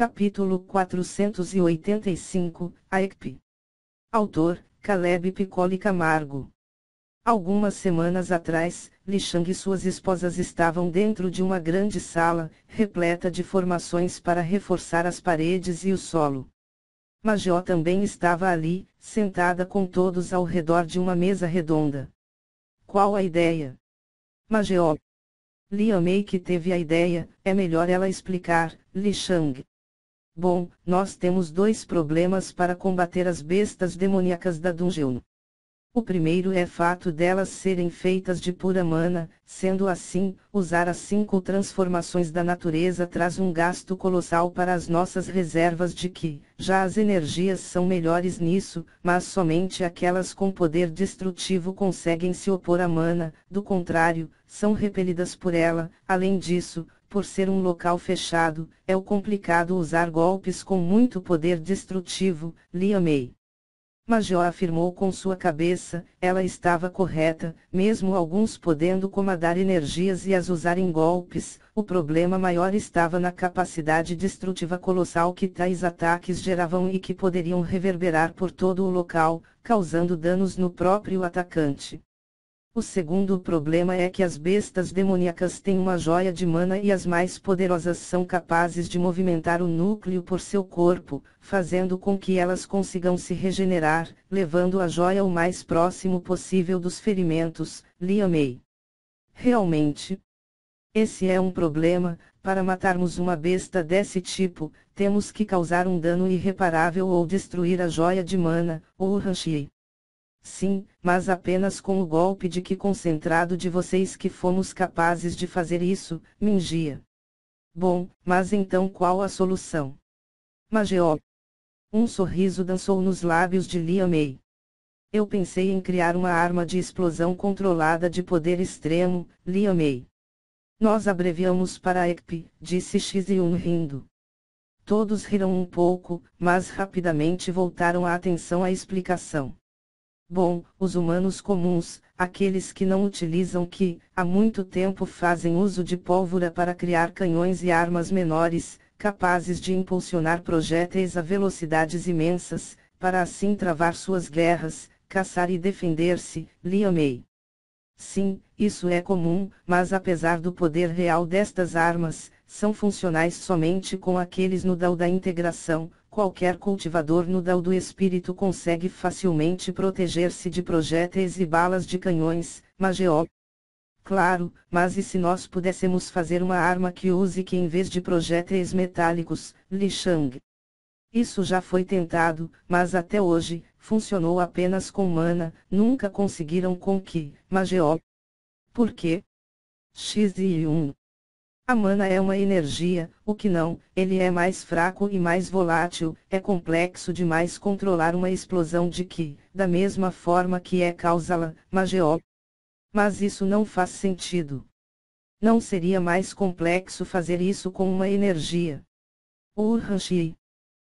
Capítulo 485, a ECP. Autor, Caleb Piccoli Camargo. Algumas semanas atrás, Li Shang e suas esposas estavam dentro de uma grande sala, repleta de formações para reforçar as paredes e o solo. Major também estava ali, sentada com todos ao redor de uma mesa redonda. Qual a ideia? Major. Liu Mei que teve a ideia, é melhor ela explicar, Li Shang. Bom, nós temos dois problemas para combater as bestas demoníacas da dungeon. O primeiro é o fato delas serem feitas de pura mana, sendo assim, usar as 5 transformações da natureza traz um gasto colossal para as nossas reservas de Ki. Já as energias são melhores nisso, mas somente aquelas com poder destrutivo conseguem se opor à mana, do contrário, são repelidas por ela. Além disso, por ser um local fechado, é complicado usar golpes com muito poder destrutivo, Liu Mei. Major afirmou com sua cabeça, ela estava correta, mesmo alguns podendo comandar energias e as usar em golpes, o problema maior estava na capacidade destrutiva colossal que tais ataques geravam e que poderiam reverberar por todo o local, causando danos no próprio atacante. O segundo problema é que as bestas demoníacas têm uma joia de mana e as mais poderosas são capazes de movimentar o núcleo por seu corpo, fazendo com que elas consigam se regenerar, levando a joia o mais próximo possível dos ferimentos, Liu Mei. Realmente, esse é um problema. Para matarmos uma besta desse tipo, temos que causar um dano irreparável ou destruir a joia de mana, ou o Hanshi. Sim, mas apenas com o golpe de Ki concentrado de vocês que fomos capazes de fazer isso, Mingia. Bom, mas então qual a solução? Major. Um sorriso dançou nos lábios de Liu Mei. Eu pensei em criar uma arma de explosão controlada de poder extremo, Liu Mei. Nós abreviamos para ECP, disse Xiziun rindo. Todos riram um pouco, mas rapidamente voltaram a atenção à explicação. Bom, os humanos comuns, aqueles que não utilizam Ki, há muito tempo fazem uso de pólvora para criar canhões e armas menores, capazes de impulsionar projéteis a velocidades imensas, para assim travar suas guerras, caçar e defender-se, Liu Mei. Sim, isso é comum, mas apesar do poder real destas armas, são funcionais somente com aqueles no Dao da integração. Qualquer cultivador no Dao do espírito consegue facilmente proteger-se de projéteis e balas de canhões, Major. Claro, mas e se nós pudéssemos fazer uma arma que use Ki em vez de projéteis metálicos, Li Shang? Isso já foi tentado, mas até hoje, funcionou apenas com mana, nunca conseguiram com Ki, Major. Por quê? Xiziun. A mana é uma energia, o que não, ele é mais fraco e mais volátil, é complexo demais controlar uma explosão de Ki, da mesma forma que é causá-la, Major. Mas isso não faz sentido. Não seria mais complexo fazer isso com uma energia? Ou Hanshi?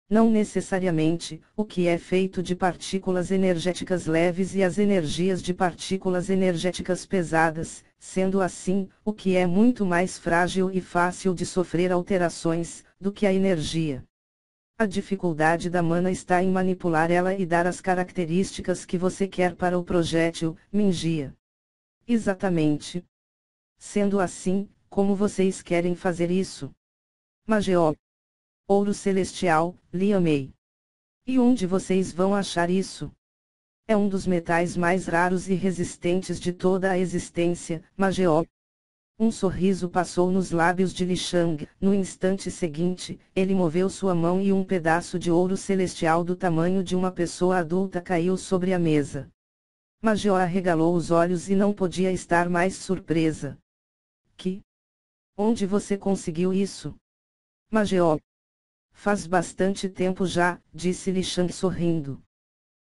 Não necessariamente, o que é feito de partículas energéticas leves e as energias de partículas energéticas pesadas, sendo assim, o que é muito mais frágil e fácil de sofrer alterações, do que a energia. A dificuldade da mana está em manipular ela e dar as características que você quer para o projétil, Mingia. Exatamente. Sendo assim, como vocês querem fazer isso? Major. Ouro celestial, Liu Mei. E onde vocês vão achar isso? É um dos metais mais raros e resistentes de toda a existência, Major. Um sorriso passou nos lábios de Li Shang. No instante seguinte, ele moveu sua mão e um pedaço de ouro celestial do tamanho de uma pessoa adulta caiu sobre a mesa. Major arregalou os olhos e não podia estar mais surpresa. Que? Onde você conseguiu isso? Major. Faz bastante tempo já, disse Li Shang sorrindo.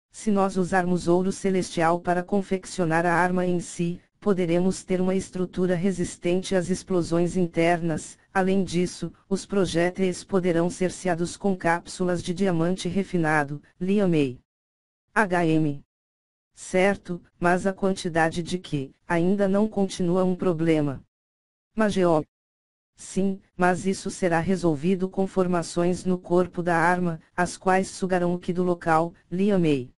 Se nós usarmos ouro celestial para confeccionar a arma em si, poderemos ter uma estrutura resistente às explosões internas. Além disso, os projéteis poderão ser seados com cápsulas de diamante refinado, Liu Mei. HM. Certo, mas a quantidade de Ki ainda não continua um problema. Major. Sim, mas isso será resolvido com formações no corpo da arma, as quais sugarão o Ki do local, Liam May.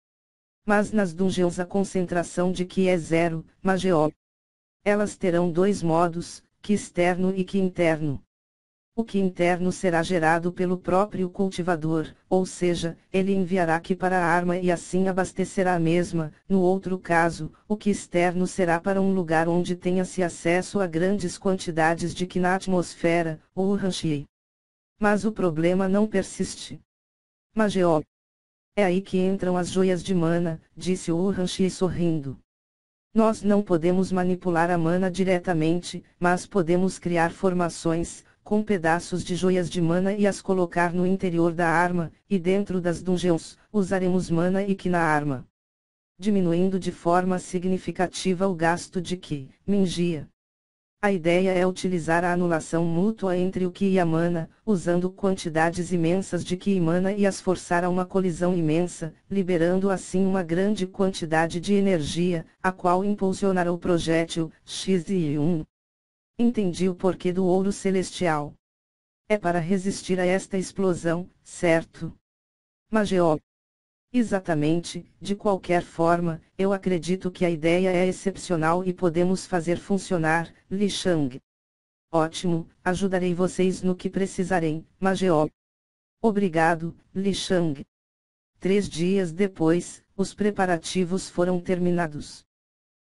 Mas nas dungeons a concentração de Ki é zero, Mageo. Elas terão dois modos, Ki externo e Ki interno. O Ki interno será gerado pelo próprio cultivador, ou seja, ele enviará Ki para a arma e assim abastecerá a mesma. No outro caso, o Ki externo será para um lugar onde tenha-se acesso a grandes quantidades de Ki na atmosfera, ou Urhanshi. Mas o problema não persiste. Mageo. É aí que entram as joias de mana, disse o Urhanshi sorrindo. Nós não podemos manipular a mana diretamente, mas podemos criar formações, com pedaços de joias de mana e as colocar no interior da arma, e dentro das dungeons, usaremos mana e Ki na arma, diminuindo de forma significativa o gasto de Ki, Mingia. A ideia é utilizar a anulação mútua entre o Ki e a mana, usando quantidades imensas de Ki e mana e as forçar a uma colisão imensa, liberando assim uma grande quantidade de energia, a qual impulsionará o projétil, X-1. Entendi o porquê do ouro celestial. É para resistir a esta explosão, certo? Mageo. Exatamente, de qualquer forma, eu acredito que a ideia é excepcional e podemos fazer funcionar, Li Shang. Ótimo, ajudarei vocês no que precisarem, Mageo. Obrigado, Li Shang. 3 dias depois, os preparativos foram terminados.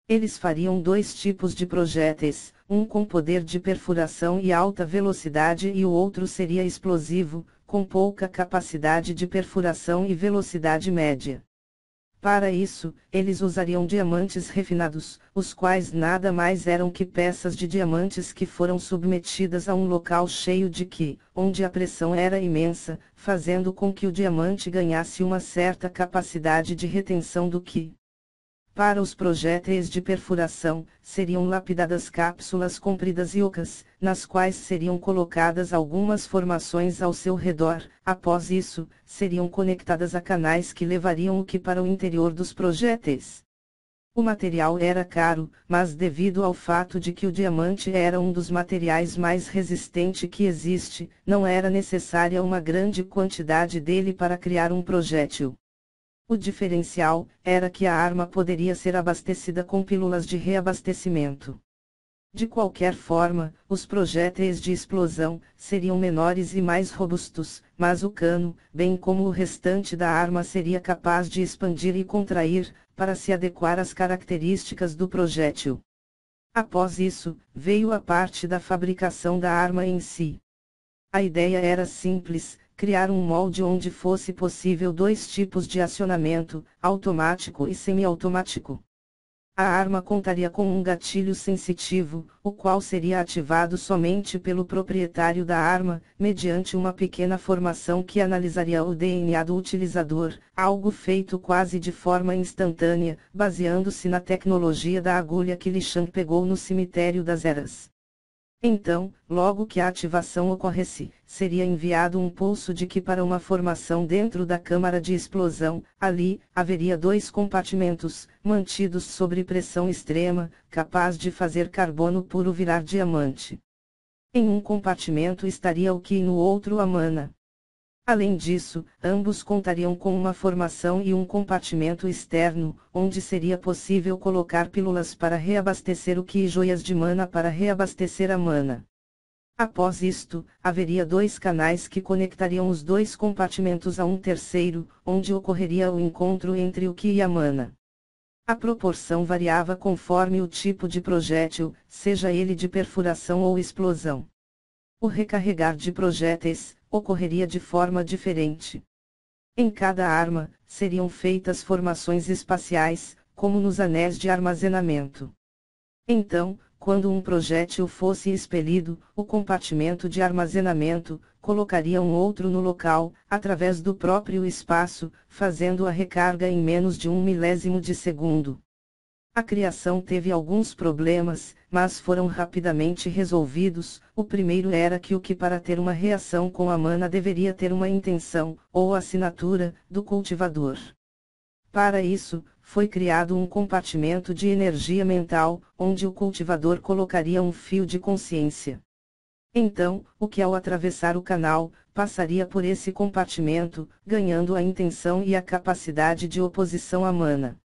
Eles fariam 2 tipos de projéteis, um com poder de perfuração e alta velocidade e o outro seria explosivo, com pouca capacidade de perfuração e velocidade média. Para isso, eles usariam diamantes refinados, os quais nada mais eram que peças de diamantes que foram submetidas a um local cheio de Ki, onde a pressão era imensa, fazendo com que o diamante ganhasse uma certa capacidade de retenção do Ki. Para os projéteis de perfuração, seriam lapidadas cápsulas compridas e ocas, nas quais seriam colocadas algumas formações ao seu redor. Após isso, seriam conectadas a canais que levariam o Ki para o interior dos projéteis. O material era caro, mas devido ao fato de que o diamante era um dos materiais mais resistentes que existe, não era necessária uma grande quantidade dele para criar um projétil. O diferencial era que a arma poderia ser abastecida com pílulas de reabastecimento. De qualquer forma, os projéteis de explosão seriam menores e mais robustos, mas o cano, bem como o restante da arma, seria capaz de expandir e contrair, para se adequar às características do projétil. Após isso, veio a parte da fabricação da arma em si. A ideia era simples: criar um molde onde fosse possível 2 tipos de acionamento, automático e semiautomático. A arma contaria com um gatilho sensitivo, o qual seria ativado somente pelo proprietário da arma, mediante uma pequena formação que analisaria o DNA do utilizador, algo feito quase de forma instantânea, baseando-se na tecnologia da agulha que Li Shang pegou no cemitério das eras. Então, logo que a ativação ocorresse, seria enviado um pulso de Ki para uma formação dentro da câmara de explosão. Ali, haveria 2 compartimentos, mantidos sob pressão extrema, capaz de fazer carbono puro virar diamante. Em um compartimento estaria o Ki e no outro a mana. Além disso, ambos contariam com uma formação e um compartimento externo, onde seria possível colocar pílulas para reabastecer o Ki e joias de mana para reabastecer a mana. Após isto, haveria 2 canais que conectariam os 2 compartimentos a um terceiro, onde ocorreria o encontro entre o Ki e a mana. A proporção variava conforme o tipo de projétil, seja ele de perfuração ou explosão. O recarregar de projéteis ocorreria de forma diferente. Em cada arma, seriam feitas formações espaciais, como nos anéis de armazenamento. Então, quando um projétil fosse expelido, o compartimento de armazenamento colocaria um outro no local, através do próprio espaço, fazendo a recarga em menos de 1 milésimo de segundo. A criação teve alguns problemas, mas foram rapidamente resolvidos. O primeiro era que o Ki para ter uma reação com a mana deveria ter uma intenção, ou assinatura, do cultivador. Para isso, foi criado um compartimento de energia mental, onde o cultivador colocaria um fio de consciência. Então, o que ao atravessar o canal, passaria por esse compartimento, ganhando a intenção e a capacidade de oposição à mana.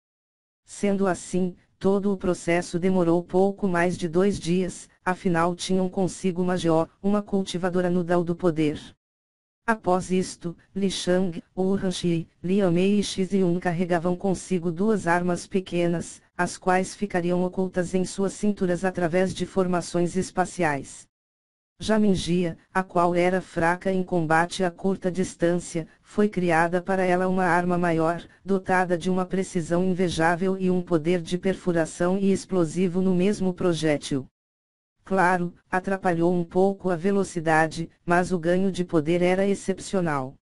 Sendo assim, todo o processo demorou pouco mais de 2 dias, afinal tinham consigo Majó, uma cultivadora nudal do poder. Após isto, Li Shang, Urhanshi, Liu Mei e Shiziyun carregavam consigo 2 armas pequenas, as quais ficariam ocultas em suas cinturas através de formações espaciais. Já Mingia, a qual era fraca em combate a curta distância, foi criada para ela uma arma maior, dotada de uma precisão invejável e um poder de perfuração e explosivo no mesmo projétil. Claro, atrapalhou um pouco a velocidade, mas o ganho de poder era excepcional.